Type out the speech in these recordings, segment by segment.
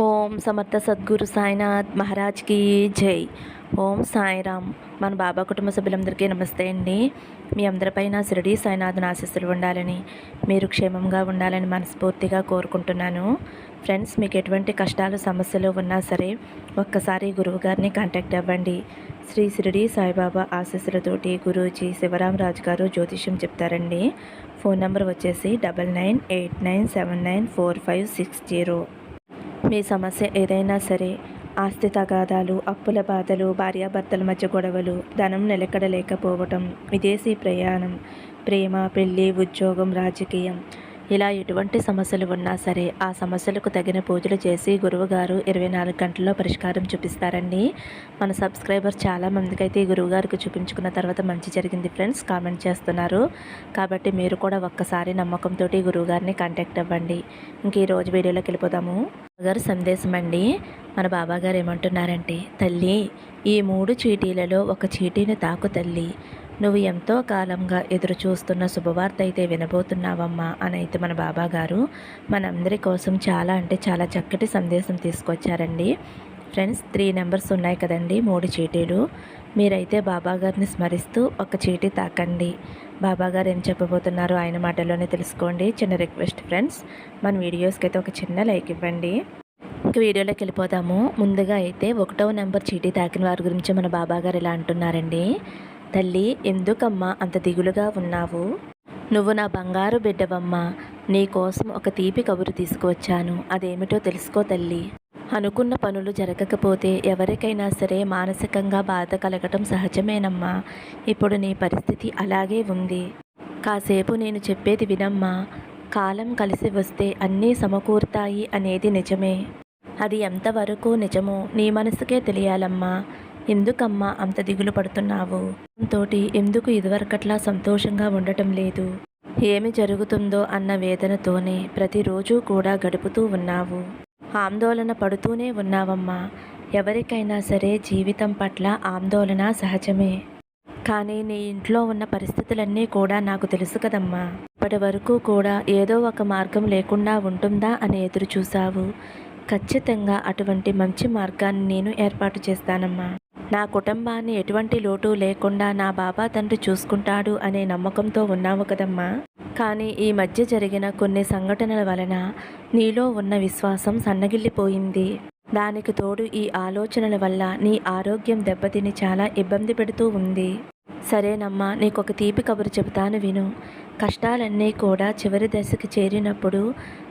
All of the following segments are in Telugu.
ఓం సమర్థ సద్గురు సాయినాథ్ మహారాజ్కి జై. ఓం సాయిరామ్. మన బాబా కుటుంబ సభ్యులందరికీ నమస్తే అండి. మీ అందరిపైన షిరిడి సాయినాథుని ఆశీస్సులు ఉండాలని, మీరు క్షేమంగా ఉండాలని మనస్ఫూర్తిగా కోరుకుంటున్నాను. ఫ్రెండ్స్, మీకు ఎటువంటి కష్టాలు సమస్యలు ఉన్నా సరే ఒక్కసారి గురువుగారిని కాంటాక్ట్ అవ్వండి. శ్రీ షిరిడి సాయిబాబా ఆశీస్సులతోటి గురూజీ శివరామరాజు గారు జ్యోతిష్యం చెప్తారండి. ఫోన్ నెంబర్ వచ్చేసి 9989794560. మీ సమస్య ఏదైనా సరే, ఆస్తి తగాదాలు, అప్పుల బాధలు, భార్యాభర్తల మధ్య గొడవలు, ధనం నిలకడలేకపోవటం, విదేశీ ప్రయాణం, ప్రేమ, పెళ్ళి, ఉద్యోగం, రాజకీయం, ఇలా ఎటువంటి సమస్యలు ఉన్నా సరే ఆ సమస్యలకు తగిన పూజలు చేసి గురువుగారు 24 గంటల్లో పరిష్కారం చూపిస్తారండి. మన సబ్స్క్రైబర్స్ చాలామందికి అయితే ఈ గురువుగారికి చూపించుకున్న తర్వాత మంచి జరిగింది ఫ్రెండ్స్ కామెంట్ చేస్తున్నారు. కాబట్టి మీరు కూడా ఒక్కసారి నమ్మకంతో గురువుగారిని కాంటాక్ట్ అవ్వండి. ఇంక ఈరోజు వీడియోలోకి వెళ్ళిపోదాము. గారు సందేశం అండి. మన బాబాగారు ఏమంటున్నారంటే, తల్లి, ఈ 3 చీటీలలో ఒక చీటీని తాకు తల్లి. నువ్వు ఎంతో కాలంగా ఎదురు చూస్తున్న శుభవార్త అయితే వినబోతున్నావమ్మా అని అయితే మన బాబాగారు మనందరి కోసం చాలా అంటే చాలా చక్కటి సందేశం తీసుకొచ్చారండి. ఫ్రెండ్స్, 3 నెంబర్స్ ఉన్నాయి కదండి, 3 చీటీలు. మీరైతే బాబాగారిని స్మరిస్తూ ఒక చీటీ తాకండి. బాబాగారు ఏం చెప్పబోతున్నారో ఆయన మాటల్లోనే తెలుసుకోండి. చిన్న రిక్వెస్ట్ ఫ్రెండ్స్, మన వీడియోస్కి అయితే ఒక చిన్న లైక్ ఇవ్వండి. ఇంక వీడియోలోకి వెళ్ళిపోదాము. ముందుగా అయితే 1వ నెంబర్ చీటీ తాకిన వారి గురించి మన బాబాగారు ఇలా అంటున్నారండి. తల్లి, ఎందుకమ్మా అంత దిగులుగా ఉన్నావు? నువ్వు నా బంగారు బిడ్డవమ్మా. నీకోసం ఒక తీపి కబురు తీసుకువచ్చాను. అదేమిటో తెలుసుకో తల్లి. అనుకున్న పనులు జరగకపోతే ఎవరికైనా సరే మానసికంగా బాధ కలగటం సహజమేనమ్మా. ఇప్పుడు నీ పరిస్థితి అలాగే ఉంది. కాసేపు నేను చెప్పేది వినమ్మా. కాలం కలిసి వస్తే అన్నీ సమకూరుతాయి అనేది నిజమే. అది ఎంతవరకు నిజమో నీ మనసుకే తెలియాలమ్మా. ఎందుకమ్మా అంత దిగులు పడుతున్నావు? తోటి ఎందుకు ఇదివరకట్లా సంతోషంగా ఉండటం లేదు? ఏమి జరుగుతుందో అన్న వేదనతోనే ప్రతిరోజు కూడా గడుపుతూ ఉన్నావు. ఆందోళన పడుతూనే ఉన్నావమ్మా. ఎవరికైనా సరే జీవితం పట్ల ఆందోళన సహజమే. కానీ నీ ఇంట్లో ఉన్న పరిస్థితులన్నీ కూడా నాకు తెలుసు కదమ్మా. ఇప్పటి వరకు కూడా ఏదో ఒక మార్గం లేకుండా ఉంటుందా అని ఎదురు చూశావు. ఖచ్చితంగా అటువంటి మంచి మార్గాన్ని నేను ఏర్పాటు చేస్తానమ్మా. నా కుటుంబాన్ని ఎటువంటి లోటు లేకుండా నా బాబా తండ్రి చూసుకుంటాడు అనే నమ్మకంతో ఉన్నావు కదమ్మా. కానీ ఈ మధ్య జరిగిన కొన్ని సంఘటనల వలన నీలో ఉన్న విశ్వాసం సన్నగిల్లిపోయింది. దానికి తోడు ఈ ఆలోచనల వల్ల నీ ఆరోగ్యం దెబ్బతిని చాలా ఇబ్బంది పెడుతూ ఉంది. సరేనమ్మా, నీకొక తీపి కబురు చెబుతాను విను. కష్టాలన్నీ కూడా చివరి దశకి చేరినప్పుడు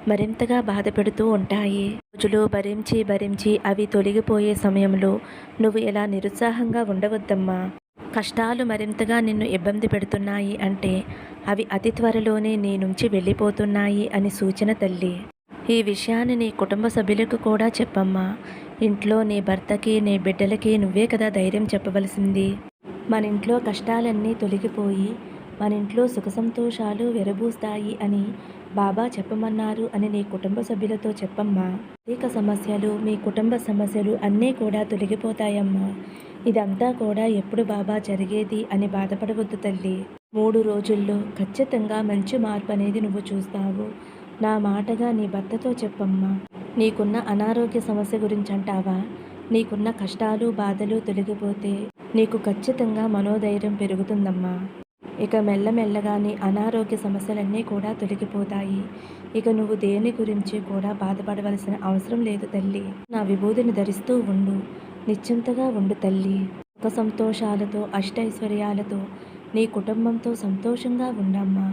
మరింతగా బాధ పెడుతూ ఉంటాయి. రోజులు భరించి భరించి అవి తొలగిపోయే సమయంలో నువ్వు ఇలా నిరుత్సాహంగా ఉండవద్దమ్మా. కష్టాలు మరింతగా నిన్ను ఇబ్బంది పెడుతున్నాయి అంటే అవి అతి త్వరలోనే నీ నుంచి వెళ్ళిపోతున్నాయి అని సూచన తల్లి. ఈ విషయాన్ని నీ కుటుంబ సభ్యులకు కూడా చెప్పమ్మా. ఇంట్లో నీ భర్తకి, నీ బిడ్డలకి నువ్వే కదా ధైర్యం చెప్పవలసింది. మన ఇంట్లో కష్టాలన్నీ తొలగిపోయి మన ఇంట్లో సుఖ సంతోషాలు వెరబూస్తాయి అని బాబా చెప్పమన్నారు అని నీ కుటుంబ సభ్యులతో చెప్పమ్మా. అనేక సమస్యలు, మీ కుటుంబ సమస్యలు అన్నీ కూడా తొలగిపోతాయమ్మా. ఇదంతా కూడా ఎప్పుడు బాబా జరిగేది అని బాధపడవద్దు తల్లి. 3 రోజుల్లో ఖచ్చితంగా మంచి మార్పు అనేది నువ్వు చూస్తావు. నా మాటగా నీ భర్తతో చెప్పమ్మా. నీకున్న అనారోగ్య సమస్య గురించి అంటావా? నీకున్న కష్టాలు, బాధలు తొలగిపోతే నీకు ఖచ్చితంగా మనోధైర్యం పెరుగుతుందమ్మా. ఇక మెల్లమెల్లగా నీ అనారోగ్య సమస్యలన్నీ కూడా తొలగిపోతాయి. ఇక నువ్వు దేని గురించి కూడా బాధపడవలసిన అవసరం లేదు తల్లి. నా విభూతిని ధరిస్తూ ఉండు. నిశ్చింతగా ఉండు తల్లి. సుఖ సంతోషాలతో, అష్టైశ్వర్యాలతో నీ కుటుంబంతో సంతోషంగా ఉండమ్మా.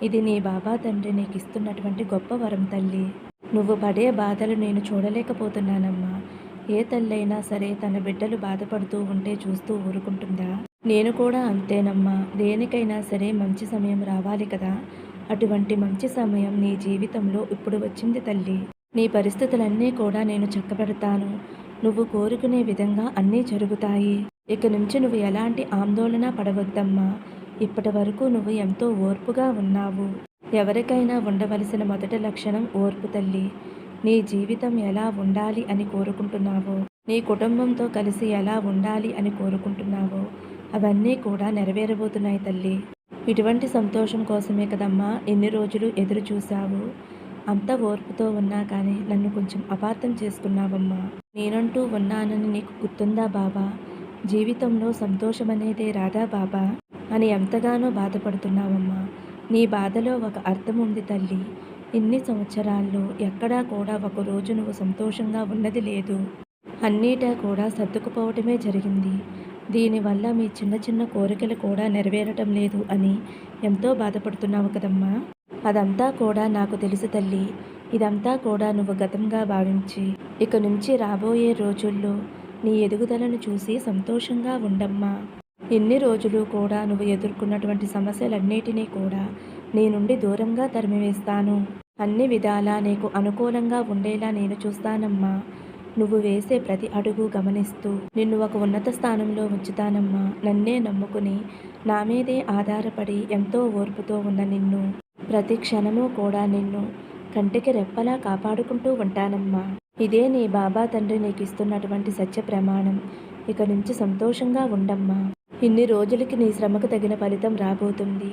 ఇది నీ బాబా తండ్రి నీకు ఇస్తున్నటువంటి గొప్ప వరం తల్లి. నువ్వు పడే బాధలు నేను చూడలేకపోతున్నానమ్మా. ఏ తల్లైనా సరే తన బిడ్డలు బాధపడుతూ ఉంటే చూస్తూ ఊరుకుంటుందా? నేను కూడా అంతేనమ్మా. దేనికైనా సరే మంచి సమయం రావాలి కదా. అటువంటి మంచి సమయం నీ జీవితంలో ఇప్పుడు వచ్చింది తల్లి. నీ పరిస్థితులన్నీ కూడా నేను చక్కబెడతాను. నువ్వు కోరుకునే విధంగా అన్నీ జరుగుతాయి. ఇక నుంచి నువ్వు ఎలాంటి ఆందోళన పడవద్దమ్మా. ఇప్పటి వరకు నువ్వు ఎంతో ఓర్పుగా ఉన్నావు. ఎవరికైనా ఉండవలసిన మొదటి లక్షణం ఓర్పు తల్లి. నీ జీవితం ఎలా ఉండాలి అని కోరుకుంటున్నావో, నీ కుటుంబంతో కలిసి ఎలా ఉండాలి అని కోరుకుంటున్నావో అవన్నీ కూడా నెరవేరబోతున్నాయి తల్లి. ఇటువంటి సంతోషం కోసమే కదమ్మా ఎన్ని రోజులు ఎదురు చూశావు. అంత ఓర్పుతో ఉన్నా కానీ నన్ను కొంచెం అపార్థం చేసుకున్నావమ్మా. నేనంటూ ఉన్నానని నీకు గుర్తుందా బాబా? జీవితంలో సంతోషమనేదే రాదా బాబా అని ఎంతగానో బాధపడుతున్నావమ్మా. నీ బాధలో ఒక అర్థం ఉంది తల్లి. ఇన్ని సంవత్సరాల్లో ఎక్కడా కూడా ఒకరోజు నువ్వు సంతోషంగా ఉన్నది లేదు. అన్నిటా కూడా సర్దుకుపోవటమే జరిగింది. దీనివల్ల మీ చిన్న చిన్న కోరికలు కూడా నెరవేరటం లేదు అని ఎంతో బాధపడుతున్నావు కదమ్మా. అదంతా కూడా నాకు తెలుసు తల్లి. ఇదంతా కూడా నువ్వు గతంగా భావించి ఇక నుంచి రాబోయే రోజుల్లో నీ ఎదుగుదలను చూసి సంతోషంగా ఉండమ్మా. ఎన్ని రోజులు కూడా నువ్వు ఎదుర్కొన్నటువంటి సమస్యలన్నిటినీ కూడా నీ నుండి దూరంగా తరిమివేస్తాను. అన్ని విధాలా నీకు అనుకూలంగా ఉండేలా నేను చూస్తానమ్మా. నువ్వు వేసే ప్రతి అడుగు గమనిస్తూ నిన్ను ఒక ఉన్నత స్థానంలో ఉంచుతానమ్మా. నన్నే నమ్ముకుని నా మీదే ఆధారపడి ఎంతో ఓర్పుతో ఉన్న నిన్ను ప్రతి క్షణము కూడా నిన్ను కంటికి రెప్పలా కాపాడుకుంటూ ఉంటానమ్మా. ఇదే నీ బాబా తండ్రి నీకు ఇస్తున్నటువంటి సత్య ప్రమాణం. ఇక నుంచి సంతోషంగా ఉండమ్మా. ఇన్ని రోజులకి నీ శ్రమకు తగిన ఫలితం రాబోతుంది.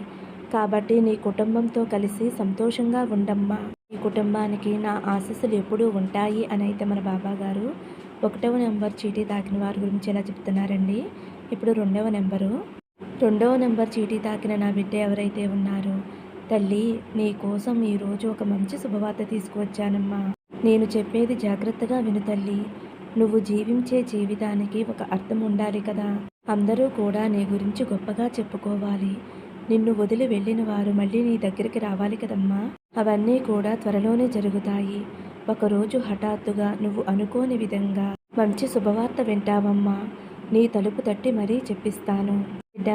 కాబట్టి నీ కుటుంబంతో కలిసి సంతోషంగా ఉండమ్మా. ఈ కుటుంబానికి నా ఆశీస్సులు ఎప్పుడూ ఉంటాయి అని అయితే మన బాబా గారు 1వ నెంబర్ చీటీ తాకిన వారి గురించి ఎలా చెప్తున్నారండి. ఇప్పుడు 2వ నెంబరు. 2వ నెంబర్ చీటీ తాకిన నా బిడ్డ ఎవరైతే ఉన్నారో, తల్లి నీ కోసం ఈరోజు ఒక మంచి శుభవార్త తీసుకువచ్చానమ్మా. నేను చెప్పేది జాగ్రత్తగా విను తల్లి. నువ్వు జీవించే జీవితానికి ఒక అర్థం ఉండాలి కదా. అందరూ కూడా నీ గురించి గొప్పగా చెప్పుకోవాలి. నిన్ను వదిలి వెళ్ళిన వారు మళ్ళీ నీ దగ్గరికి రావాలి కదమ్మా. అవన్నీ కూడా త్వరలోనే జరుగుతాయి. ఒకరోజు హఠాత్తుగా నువ్వు అనుకోని విధంగా మంచి శుభవార్త వింటావమ్మా. నీ తలుపు తట్టి మరీ చెప్పిస్తాను. బిడ్డ,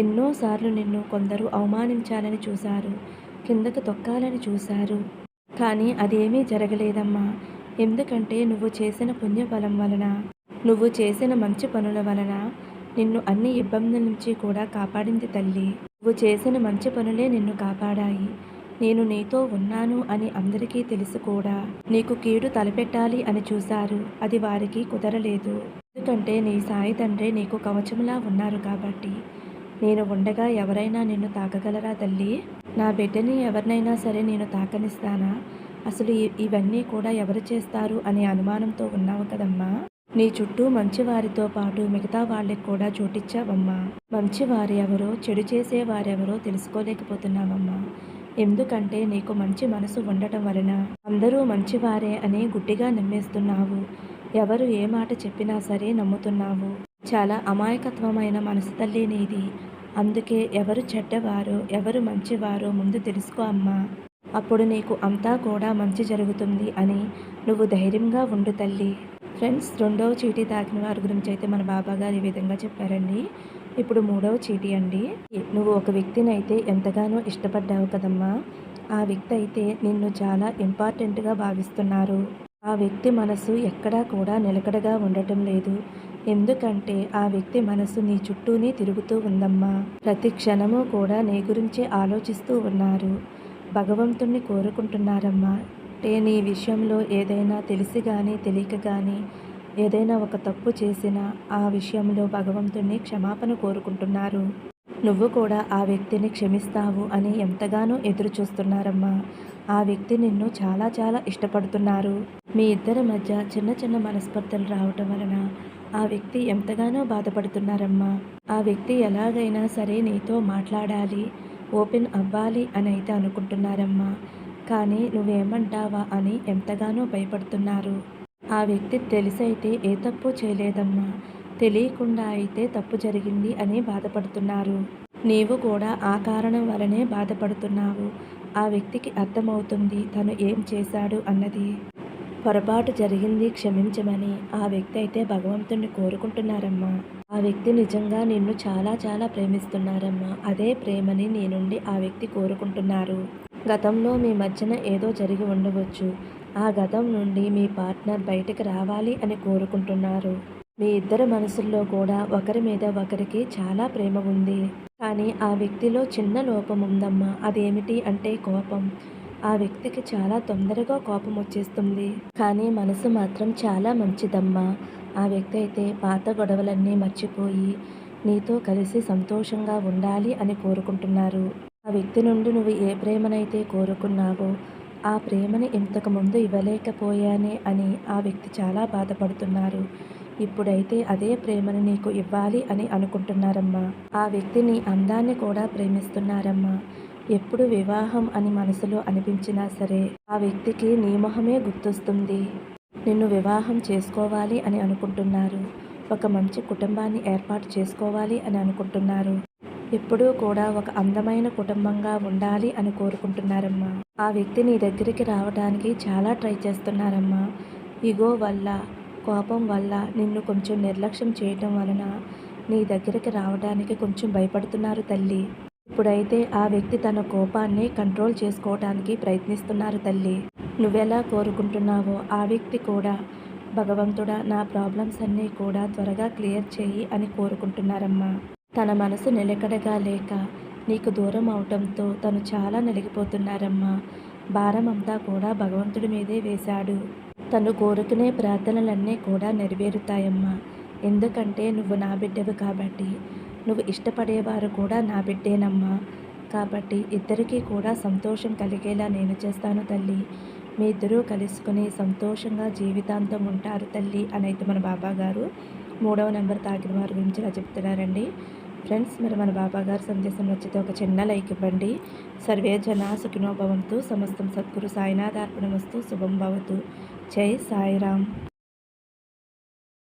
ఎన్నోసార్లు నిన్ను కొందరు అవమానించాలని చూశారు, కిందకు తొక్కాలని చూశారు. కానీ అదేమీ జరగలేదమ్మా. ఎందుకంటే నువ్వు చేసిన పుణ్యఫలం వలన, నువ్వు చేసిన మంచి పనుల వలన నిన్ను అన్ని ఇబ్బందుల నుంచి కూడా కాపాడింది తల్లి. నువ్వు చేసిన మంచి పనులే నిన్ను కాపాడాయి. నేను నీతో ఉన్నాను అని అందరికీ తెలుసు కూడా నీకు కీడు తలపెట్టాలి అని చూశారు. అది వారికి కుదరలేదు. ఎందుకంటే నీ సాయి తండ్రి నీకు కవచములా ఉన్నారు కాబట్టి. నేను ఉండగా ఎవరైనా నిన్ను తాకగలరా తల్లి? నా బిడ్డని ఎవరినైనా సరే నేను తాకనిస్తానా? అసలు ఇవన్నీ కూడా ఎవరు చేస్తారు అనే అనుమానంతో ఉన్నావు కదమ్మా. నీ చుట్టూ మంచివారితో పాటు మిగతా వాళ్ళకి కూడా చోటిచ్చావమ్మా. మంచివారు ఎవరో, చెడు చేసేవారెవరో తెలుసుకోలేకపోతున్నావమ్మా. ఎందుకంటే నీకు మంచి మనసు ఉండటం వలన అందరూ మంచివారే అని గుడ్డిగా నమ్మేస్తున్నావు. ఎవరు ఏ మాట చెప్పినా సరే నమ్ముతున్నావు. చాలా అమాయకత్వమైన మనసు తల్లి నీది. అందుకే ఎవరు చెడ్డవారో ఎవరు మంచివారో ముందు తెలుసుకో అమ్మా. అప్పుడు నీకు అంతా కూడా మంచి జరుగుతుంది అని నువ్వు ధైర్యంగా ఉండు తల్లి. ఫ్రెండ్స్, 2వ చీటీ తాకిన వారి గురించి అయితే మన బాబా గారు ఈ విధంగా చెప్పారండి. ఇప్పుడు 3వ చీటీ అండి. నువ్వు ఒక వ్యక్తిని అయితే ఎంతగానో ఇష్టపడ్డావు కదమ్మా. ఆ వ్యక్తి అయితే నిన్ను చాలా ఇంపార్టెంట్గా భావిస్తున్నారు. ఆ వ్యక్తి మనసు ఎక్కడా కూడా నిలకడగా ఉండటం లేదు. ఎందుకంటే ఆ వ్యక్తి మనసు నీ చుట్టూనే తిరుగుతూ ఉందమ్మా. ప్రతి క్షణము కూడా నీ గురించే ఆలోచిస్తూ ఉన్నారు. భగవంతుణ్ణి కోరుకుంటున్నారమ్మా. అంటే నీ విషయంలో ఏదైనా తెలిసి కానీ తెలియక కానీ ఏదైనా ఒక తప్పు చేసినా ఆ విషయంలో భగవంతుణ్ణి క్షమాపణ కోరుకుంటున్నారు. నువ్వు కూడా ఆ వ్యక్తిని క్షమిస్తావు అని ఎంతగానో ఎదురు చూస్తున్నారమ్మా. ఆ వ్యక్తి నిన్ను చాలా చాలా ఇష్టపడుతున్నారు. మీ ఇద్దరి మధ్య చిన్న చిన్న మనస్పర్ధలు రావటం వలన ఆ వ్యక్తి ఎంతగానో బాధపడుతున్నారమ్మా. ఆ వ్యక్తి ఎలాగైనా సరే నీతో మాట్లాడాలి, ఓపెన్ అవ్వాలి అని అయితే అనుకుంటున్నారమ్మా. కానీ నువ్వేమంటావా అని ఎంతగానో భయపడుతున్నారు. ఆ వ్యక్తి తెలిసైతే ఏ తప్పు చేయలేదమ్మా. తెలియకుండా అయితే తప్పు జరిగింది అని బాధపడుతున్నారు. నీవు కూడా ఆ కారణం వలనే బాధపడుతున్నావు. ఆ వ్యక్తికి అర్థమవుతుంది తను ఏం చేశాడు అన్నది. పొరపాటు జరిగింది, క్షమించమని ఆ వ్యక్తి అయితే భగవంతుణ్ణి కోరుకుంటున్నారమ్మా. ఆ వ్యక్తి నిజంగా నిన్ను చాలా చాలా ప్రేమిస్తున్నారమ్మా. అదే ప్రేమని నీ నుండి ఆ వ్యక్తి కోరుకుంటున్నారు. గతంలో మీ మధ్యన ఏదో జరిగి ఉండవచ్చు. ఆ గతం నుండి మీ పార్ట్నర్ బయటకు రావాలి అని కోరుకుంటున్నారు. మీ ఇద్దరి మనసుల్లో కూడా ఒకరి మీద ఒకరికి చాలా ప్రేమ ఉంది. కానీ ఆ వ్యక్తిలో చిన్న లోపం ఉందమ్మా. అదేమిటి అంటే కోపం. ఆ వ్యక్తికి చాలా తొందరగా కోపం వచ్చేస్తుంది. కానీ మనసు మాత్రం చాలా మంచిదమ్మా. ఆ వ్యక్తి అయితే పాత గొడవలన్నీ మర్చిపోయి నీతో కలిసి సంతోషంగా ఉండాలి అని కోరుకుంటున్నారు. ఆ వ్యక్తి నుండి నువ్వు ఏ ప్రేమనైతే కోరుకున్నావో ఆ ప్రేమని ఇంతకుముందు ఇవ్వలేకపోయానే అని ఆ వ్యక్తి చాలా బాధపడుతున్నారు. ఇప్పుడైతే అదే ప్రేమను నీకు ఇవ్వాలి అని అనుకుంటున్నారమ్మా. ఆ వ్యక్తి నీ అందాన్ని కూడా ప్రేమిస్తున్నారమ్మా. ఎప్పుడు వివాహం అని మనసులో అనిపించినా సరే ఆ వ్యక్తికి నీ మొహమే గుర్తొస్తుంది. నిన్ను వివాహం చేసుకోవాలి అని అనుకుంటున్నారు. ఒక మంచి కుటుంబాన్ని ఏర్పాటు చేసుకోవాలి అని అనుకుంటున్నారు. ఎప్పుడూ కూడా ఒక అందమైన కుటుంబంగా ఉండాలి అని కోరుకుంటున్నారమ్మా. ఆ వ్యక్తి నీ దగ్గరికి రావడానికి చాలా ట్రై చేస్తున్నారమ్మా. ఇగో వల్ల, కోపం వల్ల నిన్ను కొంచెం నిర్లక్ష్యం చేయటం వలన నీ దగ్గరికి రావడానికి కొంచెం భయపడుతున్నారు తల్లి. ఇప్పుడైతే ఆ వ్యక్తి తన కోపాన్ని కంట్రోల్ చేసుకోవడానికి ప్రయత్నిస్తున్నారు తల్లి. నువ్వెలా కోరుకుంటున్నావో ఆ వ్యక్తి కూడా భగవంతుడా నా ప్రాబ్లమ్స్ అన్నీ కూడా త్వరగా క్లియర్ చేయి అని కోరుకుంటున్నారమ్మా. తన మనసు నిలకడగా లేక నీకు దూరం అవటంతో తను చాలా నలిగిపోతున్నారమ్మా. భారమంతా కూడా భగవంతుడి మీదే వేశాడు. తను కోరుకునే ప్రార్థనలన్నీ కూడా నెరవేరుతాయమ్మా. ఎందుకంటే నువ్వు నా బిడ్డవు కాబట్టి. నువ్వు ఇష్టపడేవారు కూడా నా బిడ్డేనమ్మా. కాబట్టి ఇద్దరికీ కూడా సంతోషం కలిగేలా నేను చేస్తాను తల్లి. మీ ఇద్దరూ కలుసుకుని సంతోషంగా జీవితాంతం ఉంటారు తల్లి అని అయితే మన బాబాగారు 3వ నెంబర్ తాకిన వారి గురించి ఇలా చెప్తున్నారండి. ఫ్రెండ్స్, మరి మన బాబాగారు సందేశం నచ్చితే ఒక చిన్న లైక్ ఇవ్వండి. సర్వే జనా సుఖినో భవంతు. సమస్తం సద్గురు సాయినాథార్పణమస్తు. శుభం భవతు. జై సాయిరామ్.